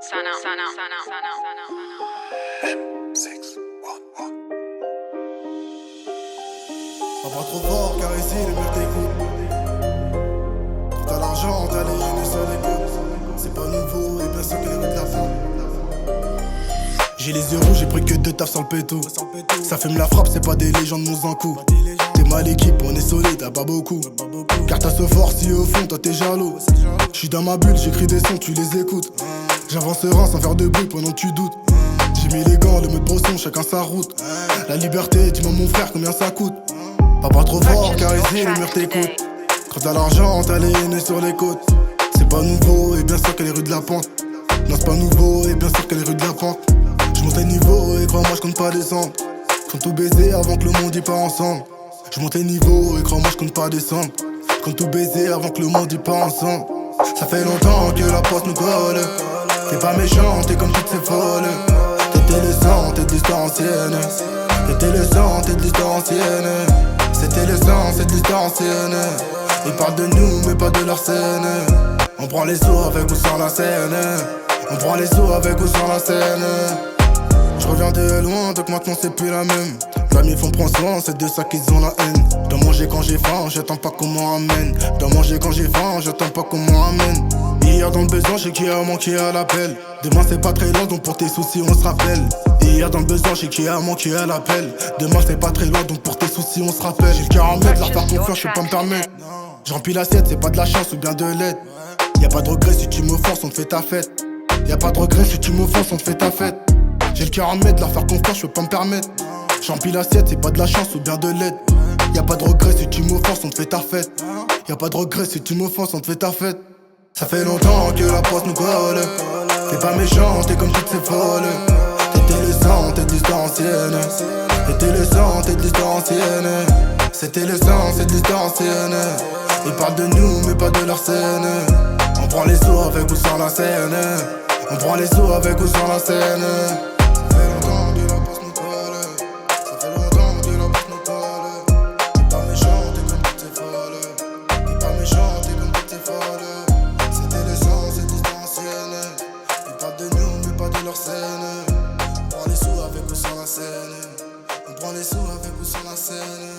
On va trop fort car ici le mur t'écoute. Quand t'as l'argent, t'as les haines sur les côtes. C'est pas nouveau et bien sûr que les rues de la fin. J'ai les yeux rouges, j'ai pris que 2 tafs sans le péto. Ça fume la frappe, c'est pas des légendes, mon coup. T'es mal équipe, on est solide, t'as pas beaucoup. Car t'as ce fort si au fond, toi t'es jaloux. J'suis dans ma bulle, j'écris des sons, tu les écoutes. J'avance serein sans faire de bruit pendant que tu doutes. J'ai mis les gants, le mode brosson, chacun sa route. La liberté, dis-moi mon frère combien ça coûte. Pas trop fort car ici le mur t'écoute. Quand t'as l'argent, t'as les haines sur les côtes. C'est pas nouveau et bien sûr qu'elle est rue de la pente. Non c'est pas nouveau et bien sûr qu'elle est rue de la pente. J'monte les niveaux et crois-moi j'compte pas descendre. J'compte tout baiser avant que le monde y part ensemble. J'monte les niveaux et crois-moi j'compte pas descendre. J'compte tout baiser avant que le monde y part ensemble. Ça fait longtemps que la poste nous colle. T'es pas méchant, t'es comme toutes ces folles. T'étais le sang, t'es de l'histoire ancienne. T'étais le sang, t'es de l'histoire ancienne. C'était le sang, c'est de l'histoire ancienne. Ils parlent de nous mais pas de leur scène. On prend les sauts avec ou sans la scène. On prend les sauts avec ou sans la scène. Je reviens de loin donc maintenant c'est plus la même. L'amis font prendre soin, c'est de ça qu'ils ont la haine. Dois manger quand j'ai faim, j'attends pas qu'on m'en amène. Dois manger quand j'ai faim, j'attends pas qu'on m'en amène. Hier dans le besoin, j'ai qui a manqué à l'appel. Demain c'est pas très loin donc pour tes soucis on se rappelle. Hier dans le besoin, j'ai qui a manqué à l'appel. Demain c'est pas très loin donc pour tes soucis on se rappelle. J'ai le cœur en mètre, leur faire confiance, je peux pas me permettre. Je remplis l'assiette, c'est pas de la chance ou bien de l'aide. Y'a pas de regret si tu m'offenses, on te fait ta fête. Y'a pas de regret si tu m'offenses, on te fait ta fête. J'ai le cœur en mètre, leur faire confiance, je peux pas me permettre. Je remplis l'assiette, c'est pas de la chance ou bien de l'aide. Y'a pas de regret si tu m'offenses, on te fait ta fête. Y'a pas de regret si tu m'offenses, on te fait ta fête. Ça fait longtemps que la poste nous colle. T'es pas méchant, t'es comme toutes ces folles. T'étais le sang, t'es de l'histoire ancienne. T'étais le sang, t'es de l'histoire ancienne. C'était le sang, c'est de l'histoire ancienne. Ils parlent de nous mais pas de leur scène. On prend les sauts avec ou sans la scène. On prend les sauts avec ou sans la scène. Ça fait longtemps que la poste nous colle. Ça fait longtemps que la poste nous colle. T'es pas méchant, t'es comme toutes ces folles. T'es pas méchant, t'es comme toutes ces folles. C'était le sang, c'est de l'histoire ancienne. Ils parlent de nous mais pas de leur scène. On prend les sous avec ou sans la scène. On prend les sous avec ou sans la scène.